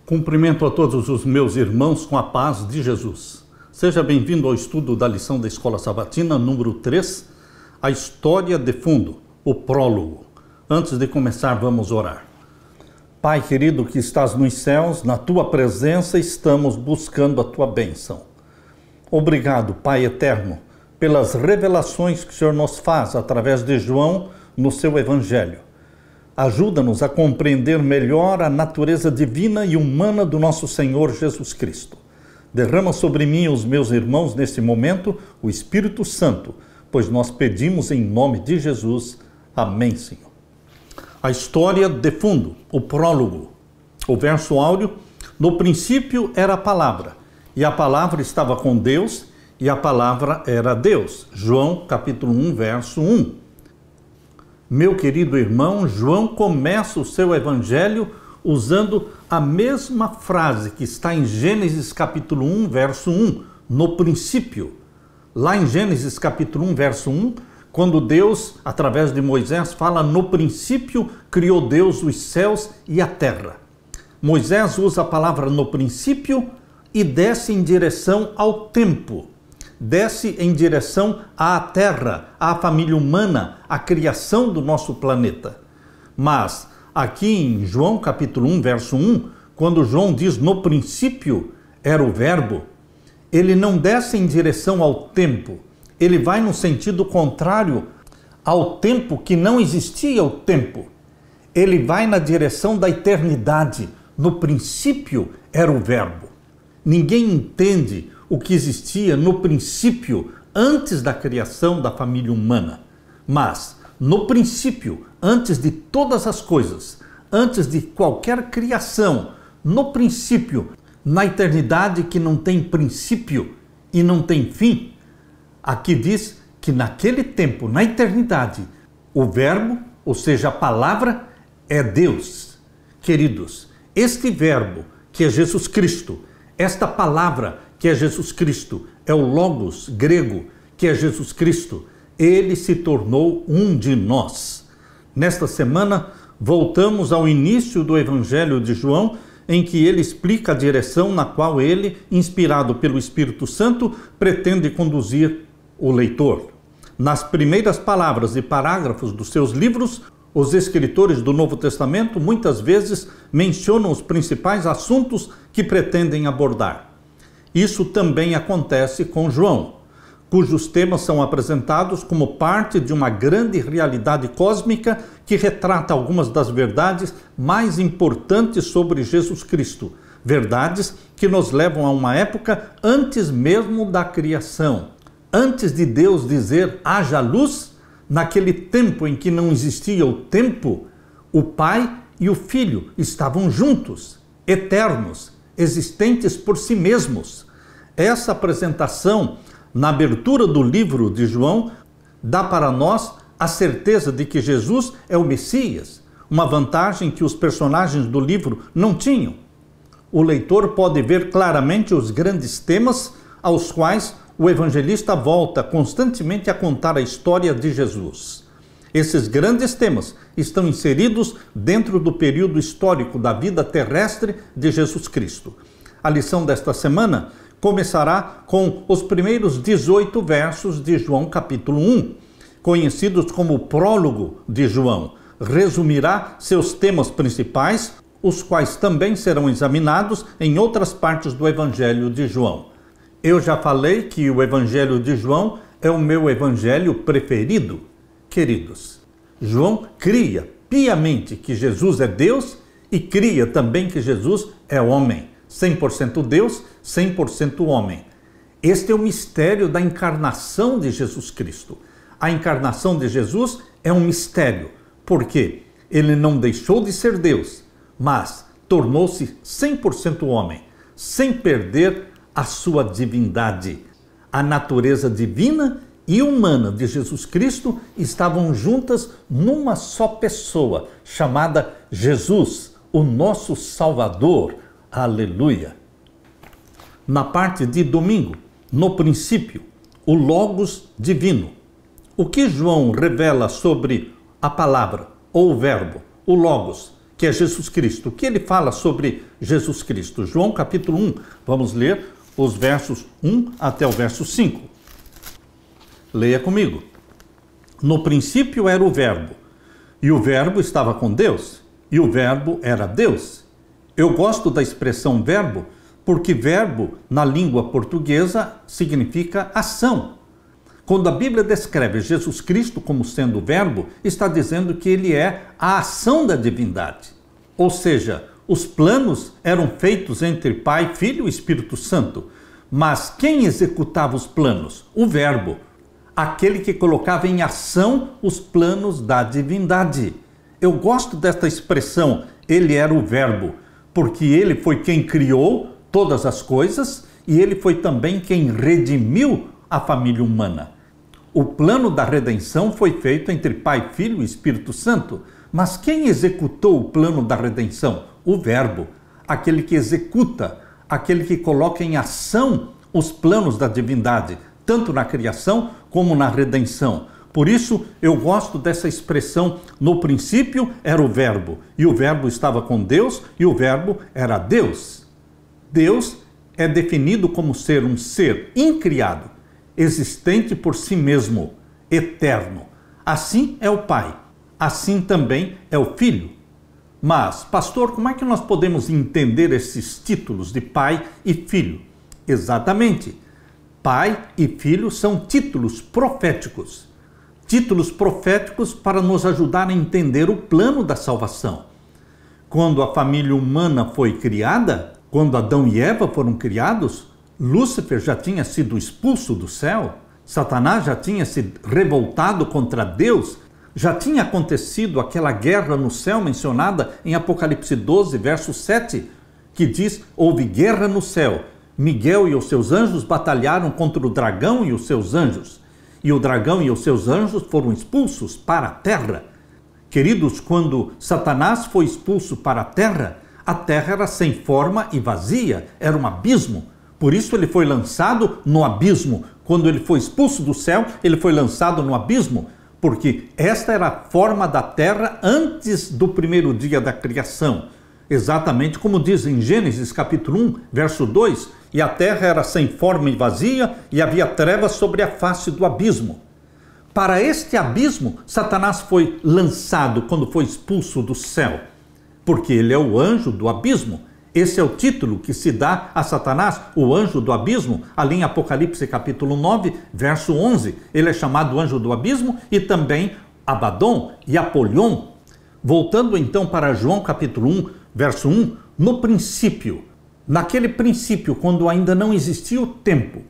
Cumprimento a todos os meus irmãos com a paz de Jesus. Seja bem-vindo ao estudo da lição da Escola Sabatina, número 3, a história de fundo, o prólogo. Antes de começar, vamos orar. Pai querido que estás nos céus, na tua presença estamos buscando a tua bênção. Obrigado, Pai eterno, pelas revelações que o Senhor nos faz através de João no seu Evangelho. Ajuda-nos a compreender melhor a natureza divina e humana do nosso Senhor Jesus Cristo. Derrama sobre mim e os meus irmãos neste momento o Espírito Santo, pois nós pedimos em nome de Jesus. Amém, Senhor. A história de fundo, o prólogo. O verso áureo: no princípio era a palavra, e a palavra estava com Deus, e a palavra era Deus. João capítulo 1, verso 1. Meu querido irmão, João começa o seu evangelho usando a mesma frase que está em Gênesis capítulo 1, verso 1, no princípio. Lá em Gênesis capítulo 1, verso 1, quando Deus, através de Moisés, fala: no princípio criou Deus os céus e a terra. Moisés usa a palavra no princípio e desce em direção ao tempo. Desce em direção à terra, à família humana, à criação do nosso planeta. Mas aqui em João capítulo 1, verso 1, quando João diz no princípio era o verbo, ele não desce em direção ao tempo, ele vai no sentido contrário ao tempo que não existia o tempo. Ele vai na direção da eternidade. No princípio era o verbo. Ninguém entende o que existia no princípio, antes da criação da família humana. Mas, no princípio, antes de todas as coisas, antes de qualquer criação, no princípio, na eternidade que não tem princípio e não tem fim, aqui diz que naquele tempo, na eternidade, o verbo, ou seja, a palavra, é Deus. Queridos, este verbo, que é Jesus Cristo, esta palavra, que é Jesus Cristo, é o Logos grego, que é Jesus Cristo, ele se tornou um de nós. Nesta semana, voltamos ao início do Evangelho de João, em que ele explica a direção na qual ele, inspirado pelo Espírito Santo, pretende conduzir o leitor. Nas primeiras palavras e parágrafos dos seus livros, os escritores do Novo Testamento muitas vezes mencionam os principais assuntos que pretendem abordar. Isso também acontece com João, cujos temas são apresentados como parte de uma grande realidade cósmica que retrata algumas das verdades mais importantes sobre Jesus Cristo, verdades que nos levam a uma época antes mesmo da criação. Antes de Deus dizer haja luz, naquele tempo em que não existia o tempo, o Pai e o Filho estavam juntos, eternos, existentes por si mesmos. Essa apresentação, na abertura do livro de João, dá para nós a certeza de que Jesus é o Messias, uma vantagem que os personagens do livro não tinham. O leitor pode ver claramente os grandes temas aos quais o evangelista volta constantemente a contar a história de Jesus. Esses grandes temas estão inseridos dentro do período histórico da vida terrestre de Jesus Cristo. A lição desta semana começará com os primeiros 18 versos de João capítulo 1, conhecidos como o prólogo de João. Resumirá seus temas principais, os quais também serão examinados em outras partes do Evangelho de João. Eu já falei que o Evangelho de João é o meu evangelho preferido. Queridos, João cria piamente que Jesus é Deus e cria também que Jesus é homem. 100% Deus, 100% homem. Este é o mistério da encarnação de Jesus Cristo. A encarnação de Jesus é um mistério, porque ele não deixou de ser Deus, mas tornou-se 100% homem, sem perder a sua divindade. A natureza divina e humana de Jesus Cristo estavam juntas numa só pessoa, chamada Jesus, o nosso Salvador. Aleluia! Na parte de domingo, no princípio, o Logos divino. O que João revela sobre a palavra ou o verbo, o Logos, que é Jesus Cristo. O que ele fala sobre Jesus Cristo? João capítulo 1, vamos ler os versos 1 até o verso 5. Leia comigo. No princípio era o Verbo, e o Verbo estava com Deus, e o Verbo era Deus. Eu gosto da expressão verbo, porque verbo, na língua portuguesa, significa ação. Quando a Bíblia descreve Jesus Cristo como sendo o verbo, está dizendo que ele é a ação da divindade. Ou seja, os planos eram feitos entre Pai, Filho e Espírito Santo. Mas quem executava os planos? O verbo. Aquele que colocava em ação os planos da divindade. Eu gosto desta expressão, ele era o verbo, porque ele foi quem criou todas as coisas e ele foi também quem redimiu a família humana. O plano da redenção foi feito entre Pai, Filho e Espírito Santo, mas quem executou o plano da redenção? O Verbo, aquele que executa, aquele que coloca em ação os planos da divindade, tanto na criação como na redenção. Por isso, eu gosto dessa expressão, no princípio era o Verbo, e o Verbo estava com Deus, e o Verbo era Deus. Deus é definido como ser um ser incriado, existente por si mesmo, eterno. Assim é o Pai, assim também é o Filho. Mas, pastor, como é que nós podemos entender esses títulos de Pai e Filho? Exatamente. Pai e Filho são títulos proféticos. Títulos proféticos para nos ajudar a entender o plano da salvação. Quando a família humana foi criada, quando Adão e Eva foram criados, Lúcifer já tinha sido expulso do céu, Satanás já tinha se revoltado contra Deus, já tinha acontecido aquela guerra no céu mencionada em Apocalipse 12, verso 7, que diz, houve guerra no céu, Miguel e os seus anjos batalharam contra o dragão e os seus anjos. E o dragão e os seus anjos foram expulsos para a terra. Queridos, quando Satanás foi expulso para a terra era sem forma e vazia, era um abismo. Por isso ele foi lançado no abismo. Quando ele foi expulso do céu, ele foi lançado no abismo, porque esta era a forma da terra antes do primeiro dia da criação. Exatamente como diz em Gênesis capítulo 1, verso 2, e a terra era sem forma e vazia, e havia trevas sobre a face do abismo. Para este abismo, Satanás foi lançado quando foi expulso do céu, porque ele é o anjo do abismo. Esse é o título que se dá a Satanás, o anjo do abismo, ali em Apocalipse capítulo 9, verso 11. Ele é chamado anjo do abismo e também Abaddon e Apolion. Voltando então para João capítulo 1, verso 1, no princípio, naquele princípio, quando ainda não existia o tempo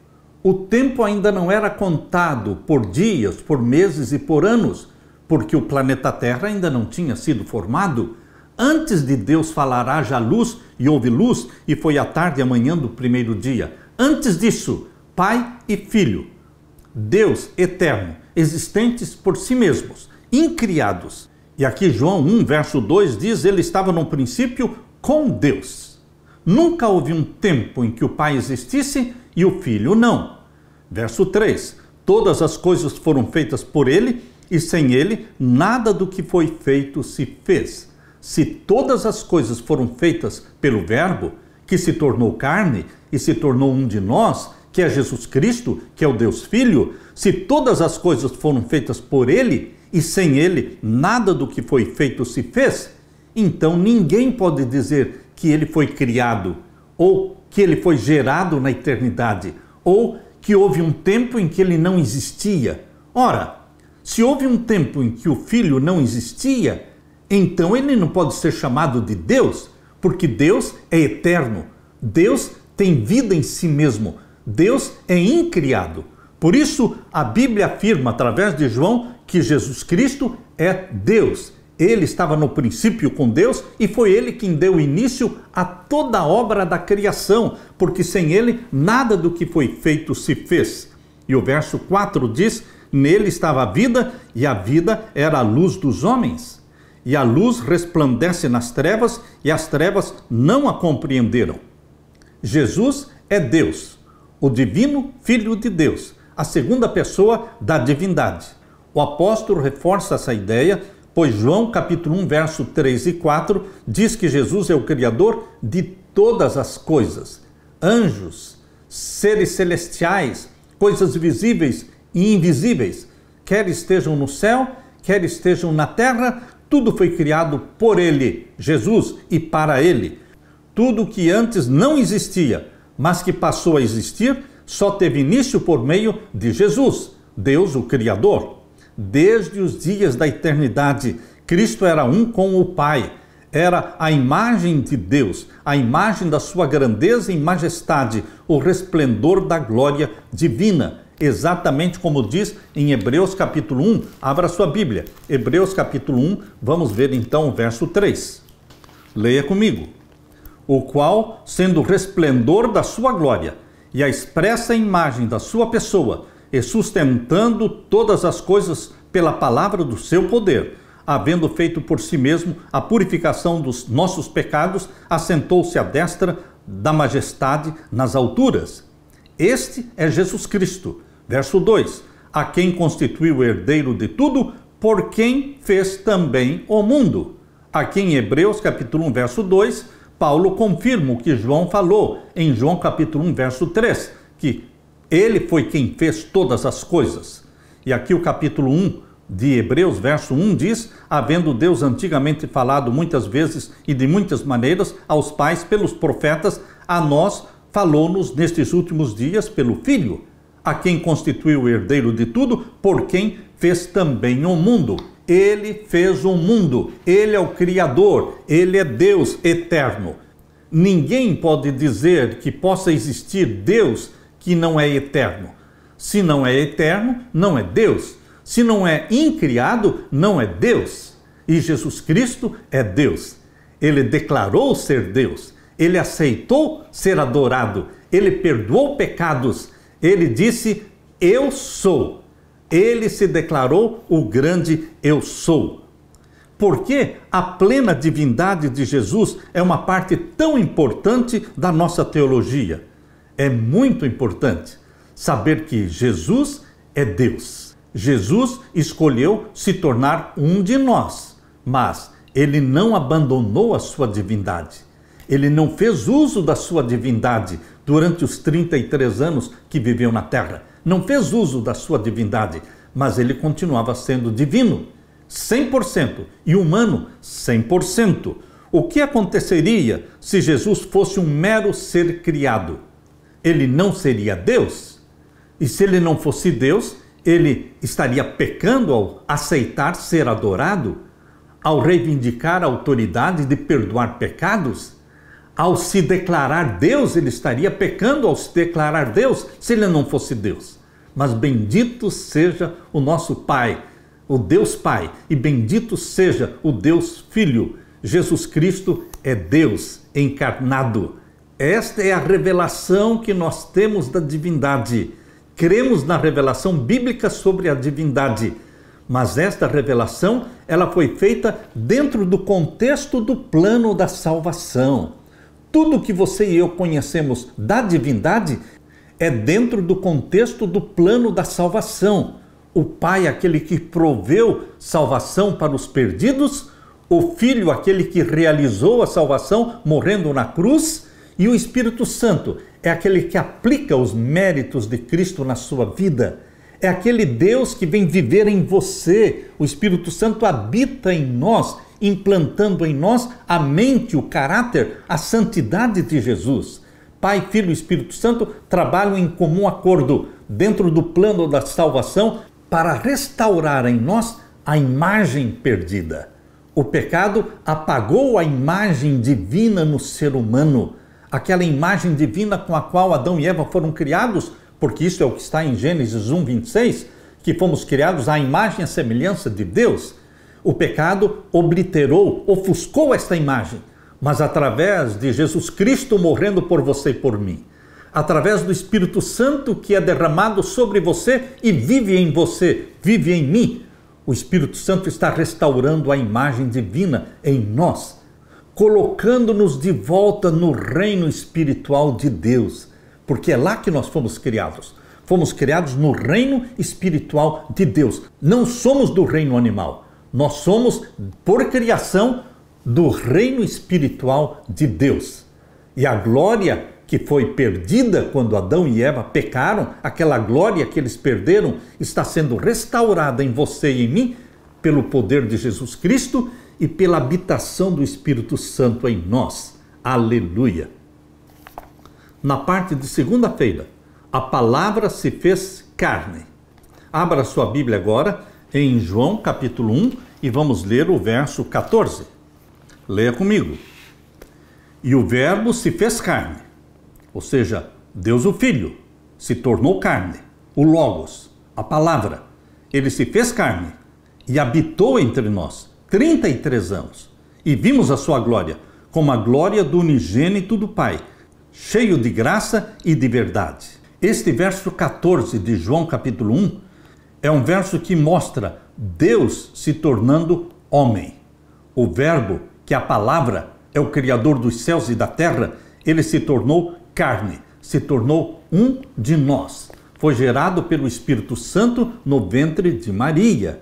ainda não era contado por dias, por meses e por anos, porque o planeta Terra ainda não tinha sido formado. Antes de Deus falar, haja luz, e houve luz, e foi a tarde e a manhã do primeiro dia. Antes disso, Pai e Filho, Deus eterno, existentes por si mesmos, incriados. E aqui João 1, verso 2 diz, ele estava no princípio com Deus. Nunca houve um tempo em que o Pai existisse e o Filho não. Verso 3, todas as coisas foram feitas por ele e sem ele nada do que foi feito se fez. Se todas as coisas foram feitas pelo Verbo, que se tornou carne e se tornou um de nós, que é Jesus Cristo, que é o Deus Filho, se todas as coisas foram feitas por ele e sem ele nada do que foi feito se fez, então ninguém pode dizer que ele foi criado, ou que ele foi gerado na eternidade, ou que houve um tempo em que ele não existia. Ora, se houve um tempo em que o Filho não existia, então ele não pode ser chamado de Deus, porque Deus é eterno, Deus tem vida em si mesmo, Deus é incriado. Por isso, a Bíblia afirma, através de João, que Jesus Cristo é Deus. Ele estava no princípio com Deus e foi ele quem deu início a toda a obra da criação, porque sem ele nada do que foi feito se fez. E o verso 4 diz, nele estava a vida e a vida era a luz dos homens. E a luz resplandece nas trevas e as trevas não a compreenderam. Jesus é Deus, o divino Filho de Deus, a segunda pessoa da divindade. O apóstolo reforça essa ideia Pois João capítulo 1, verso 3 e 4 diz que Jesus é o Criador de todas as coisas. Anjos, seres celestiais, coisas visíveis e invisíveis, quer estejam no céu, quer estejam na terra, tudo foi criado por Ele, Jesus, e para Ele. Tudo que antes não existia, mas que passou a existir, só teve início por meio de Jesus, Deus, o Criador. Desde os dias da eternidade, Cristo era um com o Pai. Era a imagem de Deus, a imagem da sua grandeza e majestade, o resplendor da glória divina. Exatamente como diz em Hebreus capítulo 1. Abra sua Bíblia. Hebreus capítulo 1, vamos ver então o verso 3. Leia comigo. O qual, sendo o resplendor da sua glória e a expressa imagem da sua pessoa, e sustentando todas as coisas pela palavra do seu poder, havendo feito por si mesmo a purificação dos nossos pecados, assentou-se à destra da majestade nas alturas. Este é Jesus Cristo. Verso 2. A quem constituiu o herdeiro de tudo, por quem fez também o mundo. Aqui em Hebreus capítulo 1, verso 2, Paulo confirma o que João falou em João capítulo 1, verso 3, que Ele foi quem fez todas as coisas. E aqui o capítulo 1 de Hebreus, verso 1 diz, havendo Deus antigamente falado muitas vezes e de muitas maneiras aos pais pelos profetas, a nós falou-nos nestes últimos dias pelo Filho, a quem constituiu o herdeiro de tudo, por quem fez também o mundo. Ele fez o mundo, Ele é o Criador, Ele é Deus eterno. Ninguém pode dizer que possa existir Deus que não é eterno. Se não é eterno, não é Deus. Se não é incriado, não é Deus. E Jesus Cristo é Deus. Ele declarou ser Deus. Ele aceitou ser adorado. Ele perdoou pecados. Ele disse, eu sou. Ele se declarou o grande eu sou. Porque a plena divindade de Jesus é uma parte tão importante da nossa teologia. É muito importante saber que Jesus é Deus. Jesus escolheu se tornar um de nós, mas Ele não abandonou a sua divindade. Ele não fez uso da sua divindade durante os 33 anos que viveu na terra. Não fez uso da sua divindade, mas Ele continuava sendo divino, 100%, e humano, 100%. O que aconteceria se Jesus fosse um mero ser criado? Ele não seria Deus? E se ele não fosse Deus, ele estaria pecando ao aceitar ser adorado? Ao reivindicar a autoridade de perdoar pecados? Ao se declarar Deus, ele estaria pecando ao se declarar Deus, se ele não fosse Deus. Mas bendito seja o nosso Pai, o Deus Pai, e bendito seja o Deus Filho. Jesus Cristo é Deus encarnado. Esta é a revelação que nós temos da divindade. Cremos na revelação bíblica sobre a divindade, mas esta revelação ela foi feita dentro do contexto do plano da salvação. Tudo que você e eu conhecemos da divindade é dentro do contexto do plano da salvação. O Pai, aquele que proveu salvação para os perdidos, o Filho, aquele que realizou a salvação morrendo na cruz, e o Espírito Santo é aquele que aplica os méritos de Cristo na sua vida. É aquele Deus que vem viver em você. O Espírito Santo habita em nós, implantando em nós a mente, o caráter, a santidade de Jesus. Pai, Filho e Espírito Santo trabalham em comum acordo dentro do plano da salvação para restaurar em nós a imagem perdida. O pecado apagou a imagem divina no ser humano, aquela imagem divina com a qual Adão e Eva foram criados, porque isso é o que está em Gênesis 1, 26, que fomos criados à imagem e à semelhança de Deus. O pecado obliterou, ofuscou esta imagem, mas através de Jesus Cristo morrendo por você e por mim, através do Espírito Santo que é derramado sobre você e vive em você, vive em mim, o Espírito Santo está restaurando a imagem divina em nós, colocando-nos de volta no reino espiritual de Deus, porque é lá que nós fomos criados. Fomos criados no reino espiritual de Deus. Não somos do reino animal. Nós somos, por criação, do reino espiritual de Deus. E a glória que foi perdida quando Adão e Eva pecaram, aquela glória que eles perderam, está sendo restaurada em você e em mim pelo poder de Jesus Cristo e pela habitação do Espírito Santo em nós. Aleluia! Na parte de segunda-feira, a palavra se fez carne. Abra sua Bíblia agora em João capítulo 1 e vamos ler o verso 14. Leia comigo. E o verbo se fez carne, ou seja, Deus o Filho, se tornou carne, o Logos, a palavra. Ele se fez carne e habitou entre nós 33 anos. E vimos a sua glória, como a glória do unigênito do Pai, cheio de graça e de verdade. Este verso 14 de João capítulo 1 é um verso que mostra Deus se tornando homem. O verbo, que a palavra é o Criador dos céus e da terra, ele se tornou carne, se tornou um de nós. Foi gerado pelo Espírito Santo no ventre de Maria.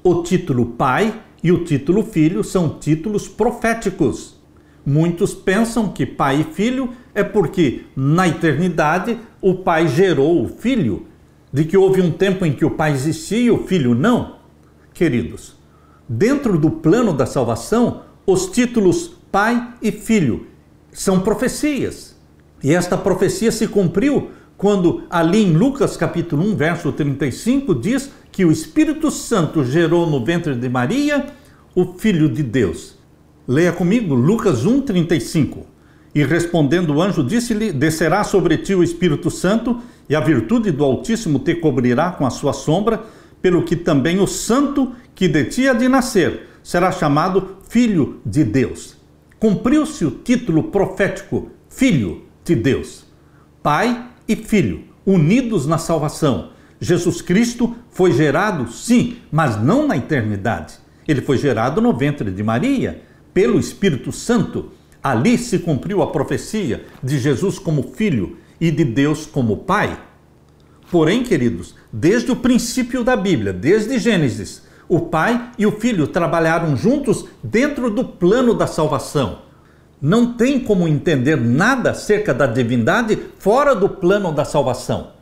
O título Pai e o título Filho são títulos proféticos. Muitos pensam que Pai e Filho é porque na eternidade o Pai gerou o Filho, de que houve um tempo em que o Pai existia e o Filho não. Queridos, dentro do plano da salvação, os títulos Pai e Filho são profecias. E esta profecia se cumpriu quando ali em Lucas capítulo 1, verso 35, diz que o Espírito Santo gerou no ventre de Maria o Filho de Deus. Leia comigo, Lucas 1, 35. E respondendo o anjo, disse-lhe: descerá sobre ti o Espírito Santo, e a virtude do Altíssimo te cobrirá com a sua sombra, pelo que também o santo que de ti há de nascer será chamado Filho de Deus. Cumpriu-se o título profético Filho de Deus. Pai e Filho, unidos na salvação. Jesus Cristo foi gerado, sim, mas não na eternidade. Ele foi gerado no ventre de Maria, pelo Espírito Santo. Ali se cumpriu a profecia de Jesus como Filho e de Deus como Pai. Porém, queridos, desde o princípio da Bíblia, desde Gênesis, o Pai e o Filho trabalharam juntos dentro do plano da salvação. Não tem como entender nada acerca da divindade fora do plano da salvação.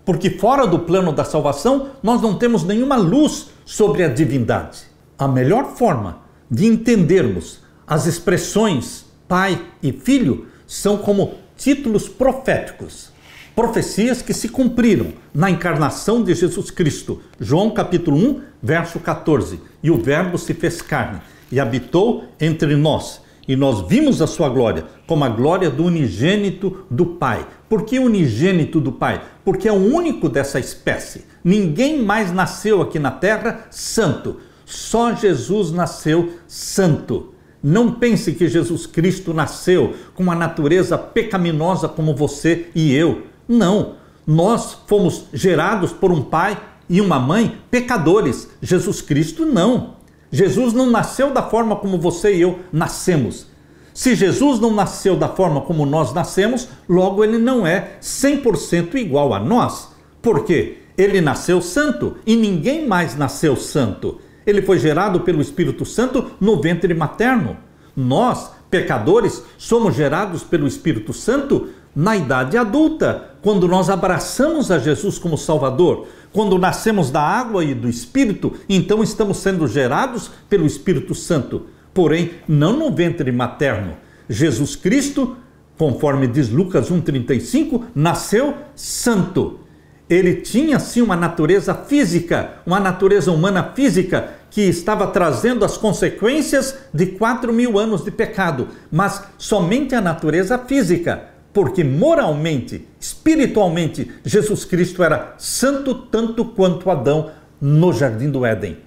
Porque fora do plano da salvação, nós não temos nenhuma luz sobre a divindade. A melhor forma de entendermos as expressões Pai e Filho são como títulos proféticos. Profecias que se cumpriram na encarnação de Jesus Cristo. João capítulo 1, verso 14. E o verbo se fez carne e habitou entre nós. E nós vimos a sua glória, como a glória do unigênito do Pai. Por que unigênito do Pai? Porque é o único dessa espécie. Ninguém mais nasceu aqui na terra santo. Só Jesus nasceu santo. Não pense que Jesus Cristo nasceu com uma natureza pecaminosa como você e eu. Não, nós fomos gerados por um pai e uma mãe pecadores. Jesus Cristo não. Jesus não nasceu da forma como você e eu nascemos. Se Jesus não nasceu da forma como nós nascemos, logo ele não é 100% igual a nós. Por quê? Ele nasceu santo e ninguém mais nasceu santo. Ele foi gerado pelo Espírito Santo no ventre materno. Nós, pecadores, somos gerados pelo Espírito Santo na idade adulta, quando nós abraçamos a Jesus como Salvador. Quando nascemos da água e do Espírito, então estamos sendo gerados pelo Espírito Santo. Porém, não no ventre materno. Jesus Cristo, conforme diz Lucas 1,35, nasceu santo. Ele tinha sim uma natureza física, uma natureza humana física, que estava trazendo as consequências de 4.000 anos de pecado, mas somente a natureza física, porque moralmente, espiritualmente, Jesus Cristo era santo tanto quanto Adão no Jardim do Éden.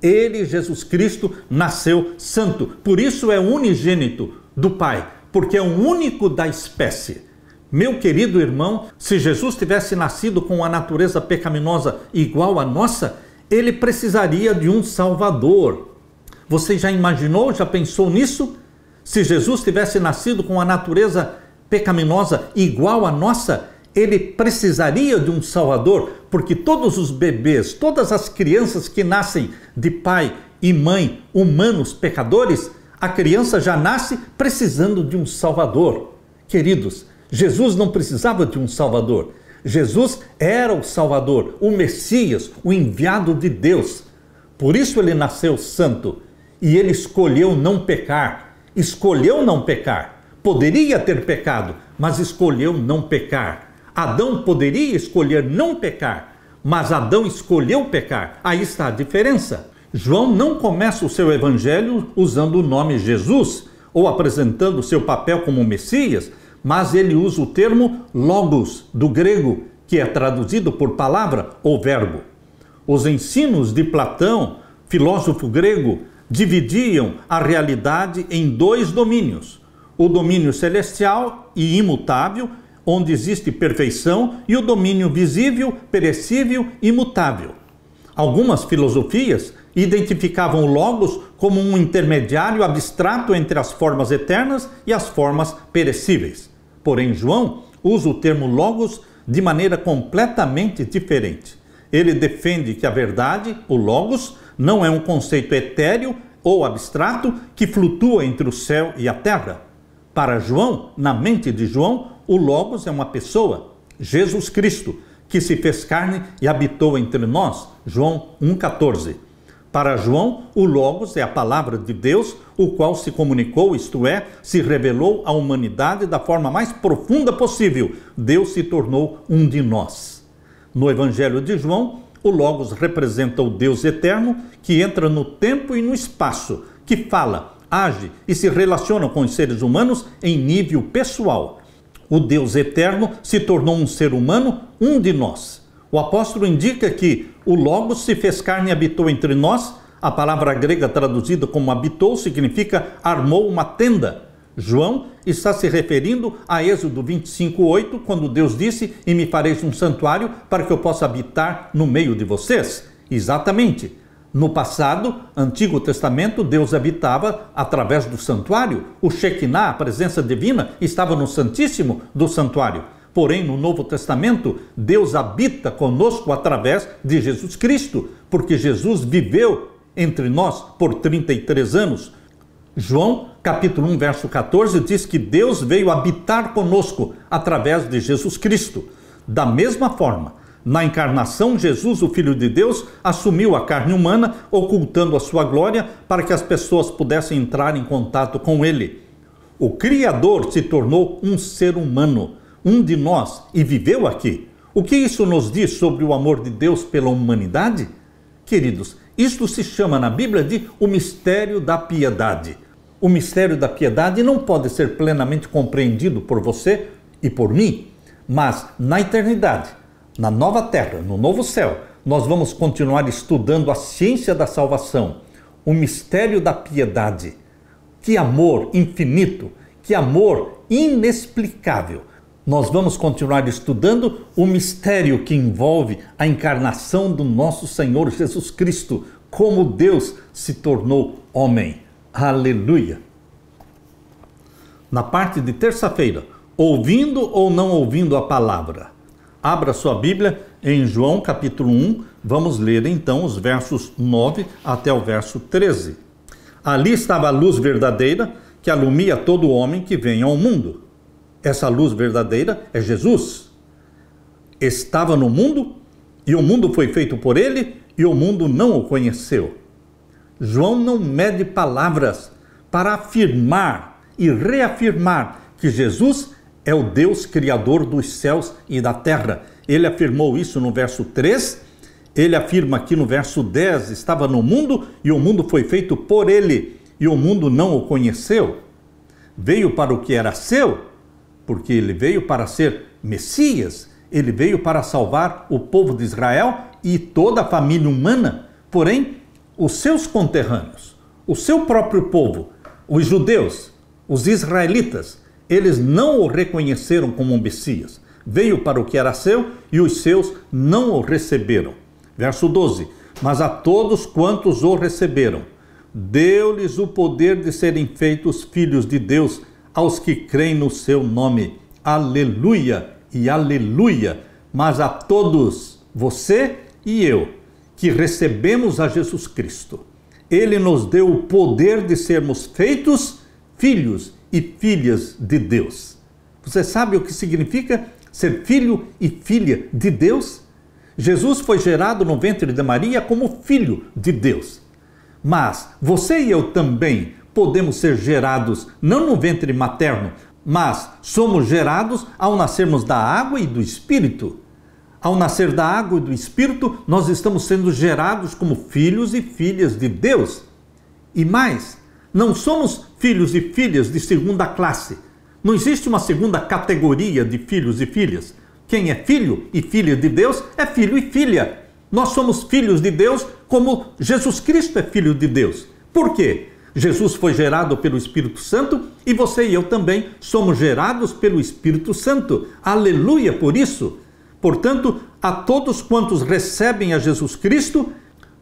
Ele, Jesus Cristo, nasceu santo, por isso é unigênito do Pai, porque é o único da espécie. Meu querido irmão, se Jesus tivesse nascido com a natureza pecaminosa igual à nossa, ele precisaria de um Salvador. Você já imaginou, já pensou nisso? Se Jesus tivesse nascido com a natureza pecaminosa igual à nossa, ele precisaria de um Salvador, porque todos os bebês, todas as crianças que nascem de pai e mãe humanos pecadores, a criança já nasce precisando de um Salvador. Queridos, Jesus não precisava de um Salvador. Jesus era o Salvador, o Messias, o enviado de Deus. Por isso ele nasceu santo e ele escolheu não pecar. Escolheu não pecar. Poderia ter pecado, mas escolheu não pecar. Adão poderia escolher não pecar, mas Adão escolheu pecar. Aí está a diferença. João não começa o seu evangelho usando o nome Jesus ou apresentando o seu papel como Messias, mas ele usa o termo logos, do grego, que é traduzido por palavra ou verbo. Os ensinos de Platão, filósofo grego, dividiam a realidade em dois domínios: o domínio celestial e imutável, onde existe perfeição, e o domínio visível, perecível e imutável. Algumas filosofias identificavam o Logos como um intermediário abstrato entre as formas eternas e as formas perecíveis. Porém, João usa o termo Logos de maneira completamente diferente. Ele defende que a verdade, o Logos, não é um conceito etéreo ou abstrato que flutua entre o céu e a terra. Para João, na mente de João, o Logos é uma pessoa, Jesus Cristo, que se fez carne e habitou entre nós. João 1,14. Para João, o Logos é a palavra de Deus, o qual se comunicou, isto é, se revelou à humanidade da forma mais profunda possível. Deus se tornou um de nós. No Evangelho de João, o Logos representa o Deus eterno que entra no tempo e no espaço, que fala, age e se relaciona com os seres humanos em nível pessoal. O Deus eterno se tornou um ser humano, um de nós. O apóstolo indica que o Logos se fez carne e habitou entre nós. A palavra grega traduzida como habitou significa armou uma tenda. João está se referindo a Êxodo 25:8, quando Deus disse: "E me fareis um santuário para que eu possa habitar no meio de vocês." Exatamente. No passado, Antigo Testamento, Deus habitava através do santuário. O Shekinah, a presença divina, estava no Santíssimo do santuário. Porém, no Novo Testamento, Deus habita conosco através de Jesus Cristo, porque Jesus viveu entre nós por 33 anos. João, capítulo 1, verso 14, diz que Deus veio habitar conosco através de Jesus Cristo. Da mesma forma, na encarnação, Jesus, o Filho de Deus, assumiu a carne humana, ocultando a sua glória para que as pessoas pudessem entrar em contato com Ele. O Criador se tornou um ser humano, um de nós, e viveu aqui. O que isso nos diz sobre o amor de Deus pela humanidade? Queridos, isto se chama na Bíblia de o mistério da piedade. O mistério da piedade não pode ser plenamente compreendido por você e por mim, mas na eternidade, na nova terra, no novo céu, nós vamos continuar estudando a ciência da salvação, o mistério da piedade. Que amor infinito, que amor inexplicável. Nós vamos continuar estudando o mistério que envolve a encarnação do nosso Senhor Jesus Cristo, como Deus se tornou homem. Aleluia! Na parte de terça-feira, ouvindo ou não ouvindo a palavra? Abra sua Bíblia em João capítulo 1, vamos ler então os versos 9 até o verso 13. Ali estava a luz verdadeira que alumia todo homem que vem ao mundo. Essa luz verdadeira é Jesus. Estava no mundo e o mundo foi feito por ele e o mundo não o conheceu. João não mede palavras para afirmar e reafirmar que Jesus é o Deus criador dos céus e da terra. Ele afirmou isso no verso 3, ele afirma aqui no verso 10, estava no mundo e o mundo foi feito por ele e o mundo não o conheceu. Veio para o que era seu, porque ele veio para ser Messias, ele veio para salvar o povo de Israel e toda a família humana. Porém, os seus conterrâneos, o seu próprio povo, os judeus, os israelitas, eles não o reconheceram como um Messias. Veio para o que era seu e os seus não o receberam. Verso 12. Mas a todos quantos o receberam, deu-lhes o poder de serem feitos filhos de Deus, aos que creem no seu nome. Aleluia e aleluia. Mas a todos, você e eu, que recebemos a Jesus Cristo, Ele nos deu o poder de sermos feitos filhos e filhas de Deus. Você sabe o que significa ser filho e filha de Deus? Jesus foi gerado no ventre de Maria como filho de Deus. Mas você e eu também podemos ser gerados não no ventre materno, mas somos gerados ao nascermos da água e do Espírito. Ao nascer da água e do Espírito, nós estamos sendo gerados como filhos e filhas de Deus. E mais, não somos filhos e filhas de segunda classe. Não existe uma segunda categoria de filhos e filhas. Quem é filho e filha de Deus é filho e filha. Nós somos filhos de Deus como Jesus Cristo é filho de Deus. Por quê? Jesus foi gerado pelo Espírito Santo e você e eu também somos gerados pelo Espírito Santo. Aleluia por isso! Portanto, a todos quantos recebem a Jesus Cristo,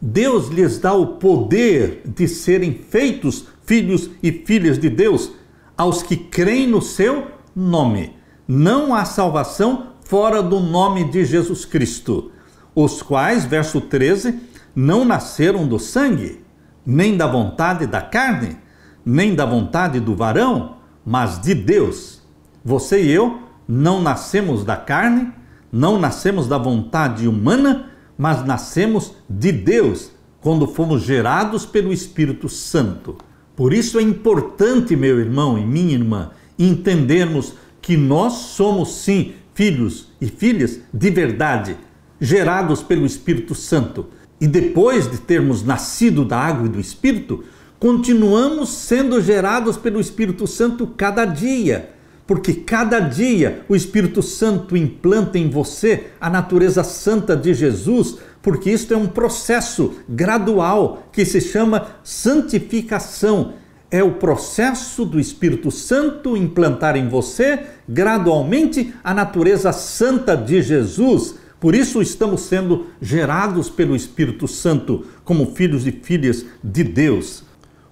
Deus lhes dá o poder de serem feitos filhos e filhas de Deus, aos que creem no seu nome. Não há salvação fora do nome de Jesus Cristo, os quais, verso 13, não nasceram do sangue, nem da vontade da carne, nem da vontade do varão, mas de Deus. Você e eu não nascemos da carne, não nascemos da vontade humana, mas nascemos de Deus, quando fomos gerados pelo Espírito Santo. Por isso é importante, meu irmão e minha irmã, entendermos que nós somos sim filhos e filhas de verdade, gerados pelo Espírito Santo. E depois de termos nascido da água e do Espírito, continuamos sendo gerados pelo Espírito Santo cada dia. Porque cada dia o Espírito Santo implanta em você a natureza santa de Jesus, porque isto é um processo gradual que se chama santificação. É o processo do Espírito Santo implantar em você gradualmente a natureza santa de Jesus. Por isso estamos sendo gerados pelo Espírito Santo como filhos e filhas de Deus.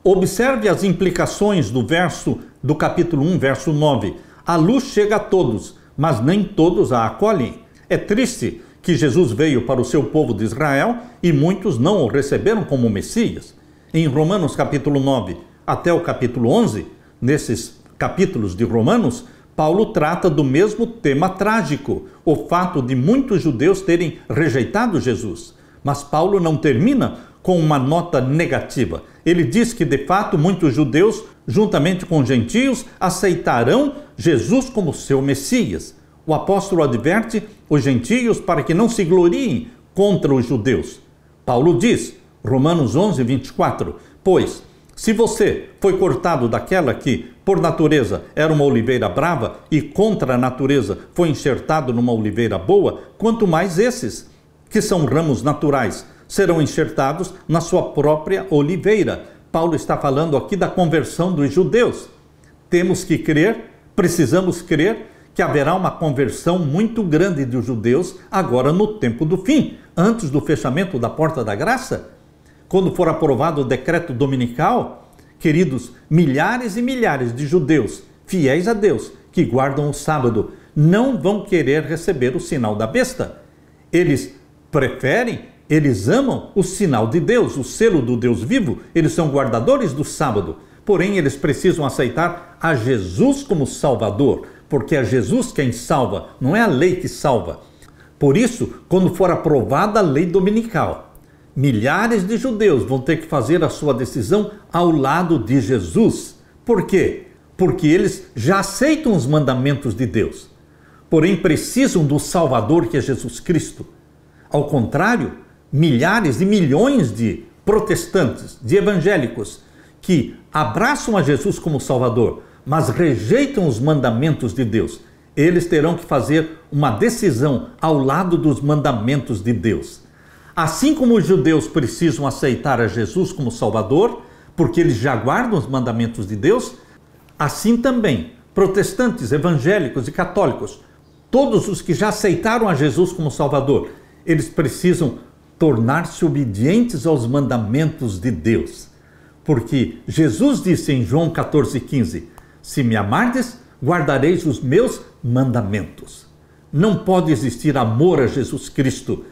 Observe as implicações do capítulo 1, verso 9. A luz chega a todos, mas nem todos a acolhem. É triste que Jesus veio para o seu povo de Israel e muitos não o receberam como Messias. Em Romanos capítulo 9 até o capítulo 11, nesses capítulos de Romanos, Paulo trata do mesmo tema trágico, o fato de muitos judeus terem rejeitado Jesus. Mas Paulo não termina com uma nota negativa. Ele diz que, de fato, muitos judeus, juntamente com gentios, aceitarão Jesus como seu Messias. O apóstolo adverte os gentios para que não se gloriem contra os judeus. Paulo diz, Romanos 11, 24, pois, se você foi cortado daquela que, por natureza, era uma oliveira brava e contra a natureza foi enxertado numa oliveira boa, quanto mais esses, que são ramos naturais, serão enxertados na sua própria oliveira. Paulo está falando aqui da conversão dos judeus. Temos que crer, precisamos crer que haverá uma conversão muito grande dos judeus agora no tempo do fim, antes do fechamento da porta da graça. Quando for aprovado o decreto dominical, queridos, milhares e milhares de judeus fiéis a Deus, que guardam o sábado, não vão querer receber o sinal da besta. Eles eles amam o sinal de Deus, o selo do Deus vivo, eles são guardadores do sábado, porém eles precisam aceitar a Jesus como Salvador, porque é Jesus quem salva, não é a lei que salva. Por isso, quando for aprovada a lei dominical, milhares de judeus vão ter que fazer a sua decisão ao lado de Jesus. Por quê? Porque eles já aceitam os mandamentos de Deus, porém precisam do Salvador que é Jesus Cristo. Ao contrário, milhares e milhões de protestantes, de evangélicos, que abraçam a Jesus como Salvador, mas rejeitam os mandamentos de Deus, eles terão que fazer uma decisão ao lado dos mandamentos de Deus. Assim como os judeus precisam aceitar a Jesus como Salvador, porque eles já guardam os mandamentos de Deus, assim também protestantes, evangélicos e católicos, todos os que já aceitaram a Jesus como Salvador, eles precisam tornar-se obedientes aos mandamentos de Deus. Porque Jesus disse em João 14,15, se me amardes, guardareis os meus mandamentos. Não pode existir amor a Jesus Cristo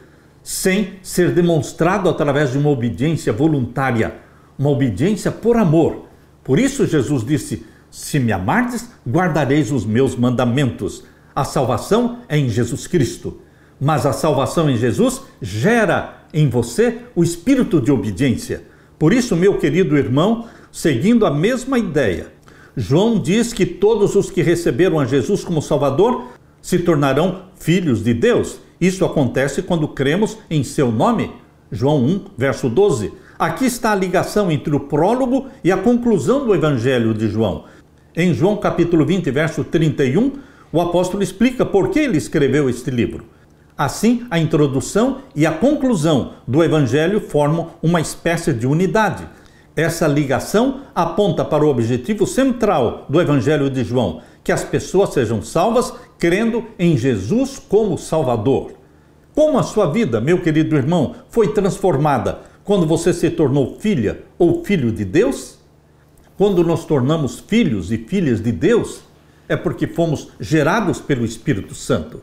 sem ser demonstrado através de uma obediência voluntária, uma obediência por amor. Por isso Jesus disse: se me amardes, guardareis os meus mandamentos. A salvação é em Jesus Cristo, mas a salvação em Jesus gera em você o espírito de obediência. Por isso, meu querido irmão, seguindo a mesma ideia, João diz que todos os que receberam a Jesus como Salvador se tornarão filhos de Deus. Isso acontece quando cremos em seu nome. João 1, verso 12. Aqui está a ligação entre o prólogo e a conclusão do Evangelho de João. Em João capítulo 20, verso 31, o apóstolo explica por que ele escreveu este livro. Assim, a introdução e a conclusão do Evangelho formam uma espécie de unidade. Essa ligação aponta para o objetivo central do Evangelho de João, que as pessoas sejam salvas crendo em Jesus como Salvador. Como a sua vida, meu querido irmão, foi transformada quando você se tornou filha ou filho de Deus? Quando nos tornamos filhos e filhas de Deus, é porque fomos gerados pelo Espírito Santo.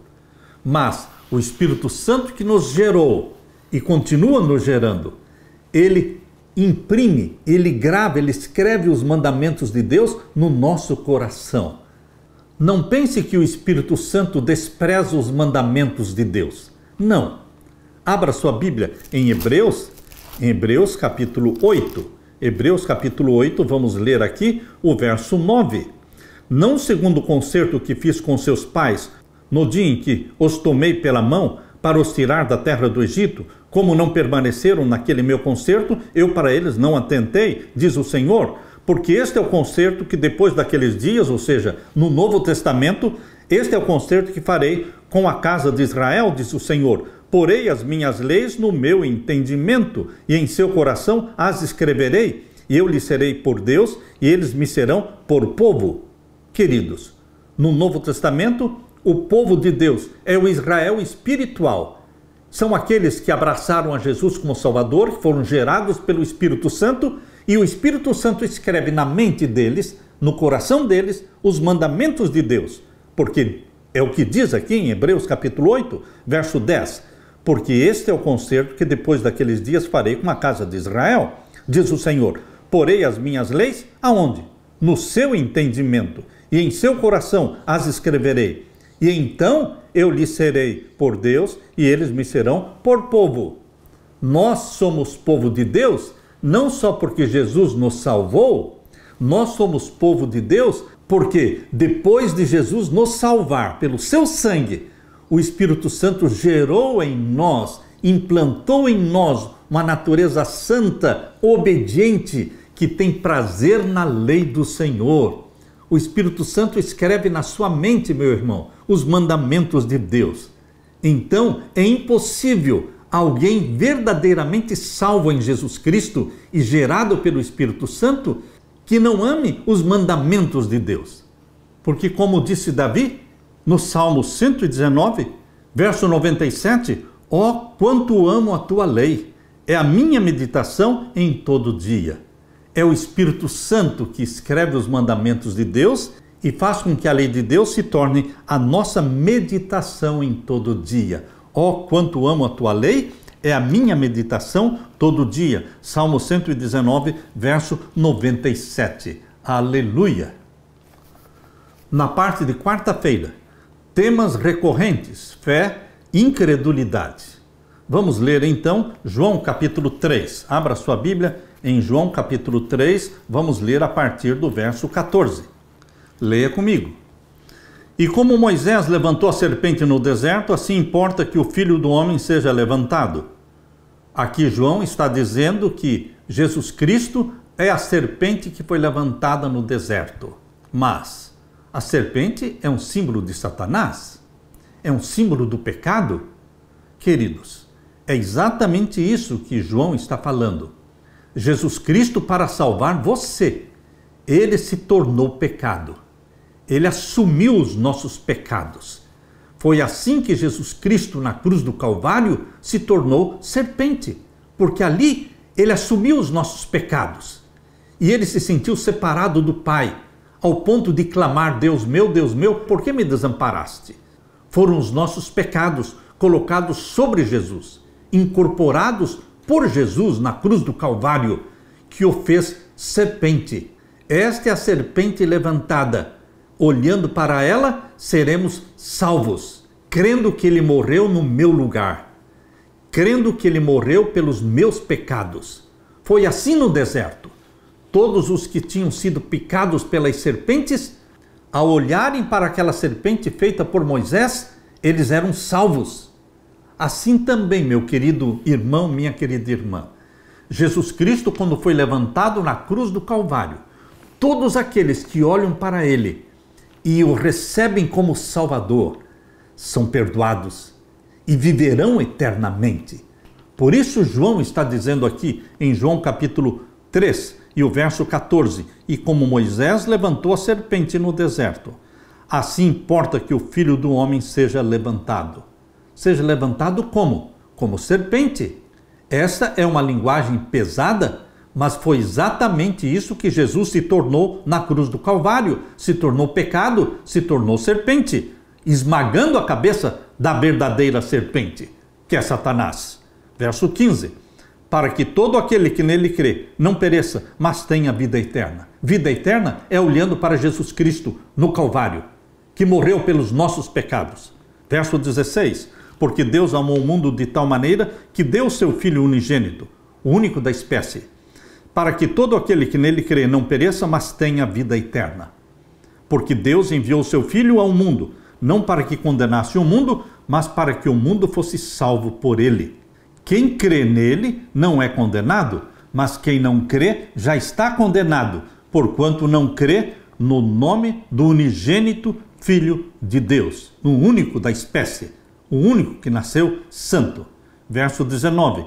Mas o Espírito Santo que nos gerou e continua nos gerando, ele imprime, ele grava, ele escreve os mandamentos de Deus no nosso coração. Não pense que o Espírito Santo despreza os mandamentos de Deus. Não. Abra sua Bíblia em Hebreus capítulo 8. Hebreus capítulo 8, vamos ler aqui o verso 9. Não segundo o concerto que fiz com seus pais, no dia em que os tomei pela mão para os tirar da terra do Egito, como não permaneceram naquele meu concerto, eu para eles não atentei, diz o Senhor, porque este é o concerto que depois daqueles dias, ou seja, no Novo Testamento, este é o concerto que farei com a casa de Israel, diz o Senhor. Porei as minhas leis no meu entendimento, e em seu coração as escreverei, e eu lhes serei por Deus, e eles me serão por povo. Queridos, no Novo Testamento, o povo de Deus é o Israel espiritual. São aqueles que abraçaram a Jesus como Salvador, que foram gerados pelo Espírito Santo, e o Espírito Santo escreve na mente deles, no coração deles, os mandamentos de Deus. Porque é o que diz aqui em Hebreus capítulo 8, verso 10. Porque este é o concerto que depois daqueles dias farei com a casa de Israel, diz o Senhor. Porei as minhas leis aonde? No seu entendimento, e em seu coração as escreverei. E então eu lhes serei por Deus, e eles me serão por povo. Nós somos povo de Deus, não só porque Jesus nos salvou, nós somos povo de Deus porque depois de Jesus nos salvar pelo seu sangue, o Espírito Santo gerou em nós, implantou em nós uma natureza santa, obediente, que tem prazer na lei do Senhor. O Espírito Santo escreve na sua mente, meu irmão, os mandamentos de Deus. Então, é impossível alguém verdadeiramente salvo em Jesus Cristo e gerado pelo Espírito Santo que não ame os mandamentos de Deus. Porque, como disse Davi, no Salmo 119, verso 97, ó, quanto amo a tua lei, é a minha meditação em todo dia. É o Espírito Santo que escreve os mandamentos de Deus e faz com que a lei de Deus se torne a nossa meditação em todo dia. Ó, quanto amo a tua lei, é a minha meditação todo dia. Salmo 119, verso 97. Aleluia! Na parte de quarta-feira, temas recorrentes, fé, incredulidade. Vamos ler então João capítulo 3. Abra sua Bíblia em João capítulo 3, vamos ler a partir do verso 14. Leia comigo. E como Moisés levantou a serpente no deserto, assim importa que o Filho do Homem seja levantado. Aqui João está dizendo que Jesus Cristo é a serpente que foi levantada no deserto. Mas a serpente é um símbolo de Satanás? É um símbolo do pecado? Queridos, é exatamente isso que João está falando. Jesus Cristo, para salvar você, ele se tornou pecado. Ele assumiu os nossos pecados. Foi assim que Jesus Cristo, na cruz do Calvário, se tornou serpente, porque ali ele assumiu os nossos pecados. E ele se sentiu separado do Pai, ao ponto de clamar, Deus meu, por que me desamparaste? Foram os nossos pecados colocados sobre Jesus, incorporados por Jesus na cruz do Calvário, que o fez serpente. Esta é a serpente levantada. Olhando para ela, seremos salvos, crendo que ele morreu no meu lugar, crendo que ele morreu pelos meus pecados. Foi assim no deserto. Todos os que tinham sido picados pelas serpentes, ao olharem para aquela serpente feita por Moisés, eles eram salvos. Assim também, meu querido irmão, minha querida irmã, Jesus Cristo, quando foi levantado na cruz do Calvário, todos aqueles que olham para ele e o recebem como Salvador, são perdoados e viverão eternamente. Por isso João está dizendo aqui em João capítulo 3 e o verso 14, e como Moisés levantou a serpente no deserto, assim importa que o Filho do Homem seja levantado. Seja levantado como? Como serpente. Essa é uma linguagem pesada, mas foi exatamente isso que Jesus se tornou na cruz do Calvário. Se tornou pecado, se tornou serpente, esmagando a cabeça da verdadeira serpente, que é Satanás. Verso 15. Para que todo aquele que nele crê não pereça, mas tenha vida eterna. Vida eterna é olhando para Jesus Cristo no Calvário, que morreu pelos nossos pecados. Verso 16. Porque Deus amou o mundo de tal maneira que deu o seu Filho unigênito, o único da espécie, para que todo aquele que nele crê não pereça, mas tenha vida eterna. Porque Deus enviou o seu Filho ao mundo, não para que condenasse o mundo, mas para que o mundo fosse salvo por ele. Quem crê nele não é condenado, mas quem não crê já está condenado, porquanto não crê no nome do unigênito Filho de Deus, o único da espécie, o único que nasceu santo. Verso 19.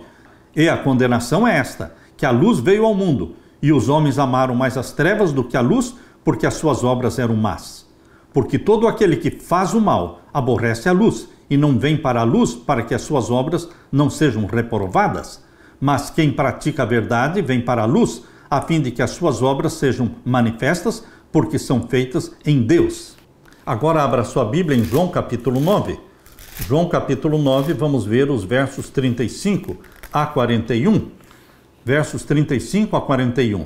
E a condenação é esta, que a luz veio ao mundo, e os homens amaram mais as trevas do que a luz, porque as suas obras eram más. Porque todo aquele que faz o mal aborrece a luz, e não vem para a luz para que as suas obras não sejam reprovadas. Mas quem pratica a verdade vem para a luz, a fim de que as suas obras sejam manifestas, porque são feitas em Deus. Agora abra sua Bíblia em João capítulo 9. João capítulo 9, vamos ver os versos 35 a 41. Versos 35 a 41.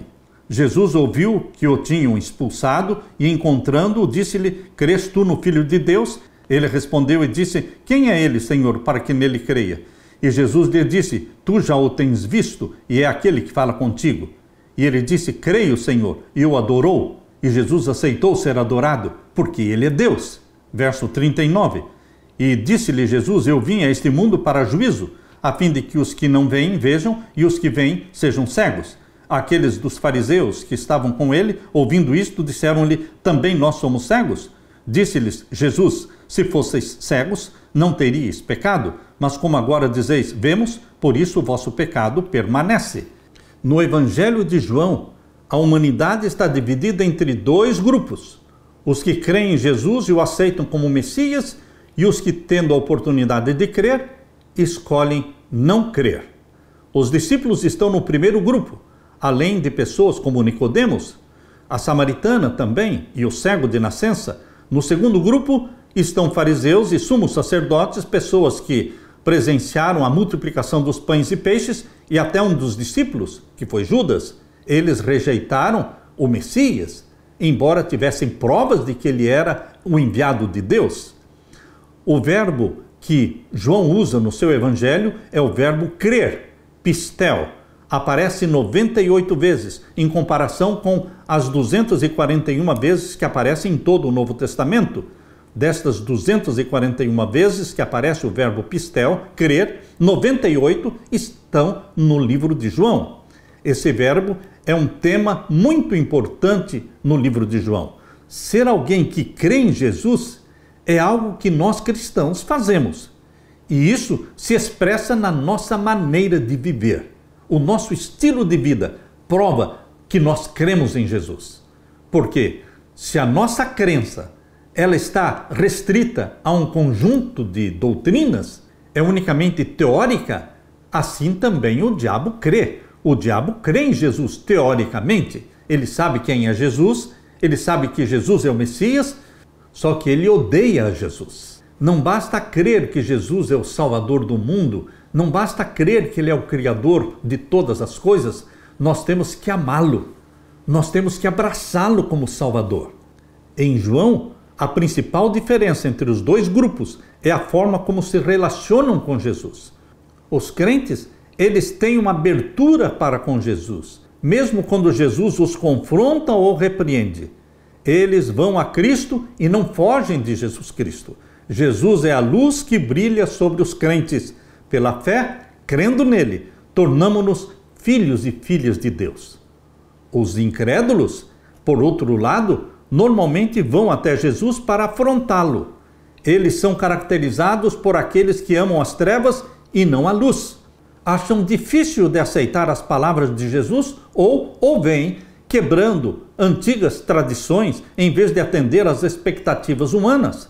Jesus ouviu que o tinham expulsado e, encontrando-o, disse-lhe: crês tu no Filho de Deus? Ele respondeu e disse: quem é ele, Senhor, para que nele creia? E Jesus lhe disse: tu já o tens visto, e é aquele que fala contigo. E ele disse: creio, Senhor, e o adorou. E Jesus aceitou ser adorado, porque ele é Deus. Verso 39. E disse-lhe Jesus: eu vim a este mundo para juízo, a fim de que os que não veem vejam, e os que veem sejam cegos. Aqueles dos fariseus que estavam com ele, ouvindo isto, disseram-lhe: também nós somos cegos? Disse-lhes Jesus: se fosseis cegos, não teríeis pecado, mas como agora dizeis, vemos, por isso o vosso pecado permanece. No Evangelho de João, a humanidade está dividida entre dois grupos: os que creem em Jesus e o aceitam como Messias, e os que, tendo a oportunidade de crer, escolhem não crer. Os discípulos estão no primeiro grupo, além de pessoas como Nicodemos, a samaritana também e o cego de nascença. No segundo grupo estão fariseus e sumos sacerdotes, pessoas que presenciaram a multiplicação dos pães e peixes, e até um dos discípulos, que foi Judas. Eles rejeitaram o Messias, embora tivessem provas de que ele era o enviado de Deus. O verbo que João usa no seu evangelho é o verbo crer, pistel. Aparece 98 vezes, em comparação com as 241 vezes que aparecem em todo o Novo Testamento. Destas 241 vezes que aparece o verbo pistel, crer, 98 estão no livro de João. Esse verbo é um tema muito importante no livro de João. Ser alguém que crê em Jesus é algo que nós cristãos fazemos. E isso se expressa na nossa maneira de viver. O nosso estilo de vida prova que nós cremos em Jesus. Porque se a nossa crença ela está restrita a um conjunto de doutrinas, é unicamente teórica, assim também o diabo crê. O diabo crê em Jesus teoricamente. Ele sabe quem é Jesus, ele sabe que Jesus é o Messias, só que ele odeia Jesus. Não basta crer que Jesus é o Salvador do mundo, não basta crer que ele é o Criador de todas as coisas, nós temos que amá-lo, nós temos que abraçá-lo como Salvador. Em João, a principal diferença entre os dois grupos é a forma como se relacionam com Jesus. Os crentes, eles têm uma abertura para com Jesus, mesmo quando Jesus os confronta ou repreende. Eles vão a Cristo e não fogem de Jesus Cristo. Jesus é a luz que brilha sobre os crentes. Pela fé, crendo nele, tornamo-nos filhos e filhas de Deus. Os incrédulos, por outro lado, normalmente vão até Jesus para afrontá-lo. Eles são caracterizados por aqueles que amam as trevas e não a luz. Acham difícil de aceitar as palavras de Jesus ou o veem quebrando antigas tradições em vez de atender às expectativas humanas.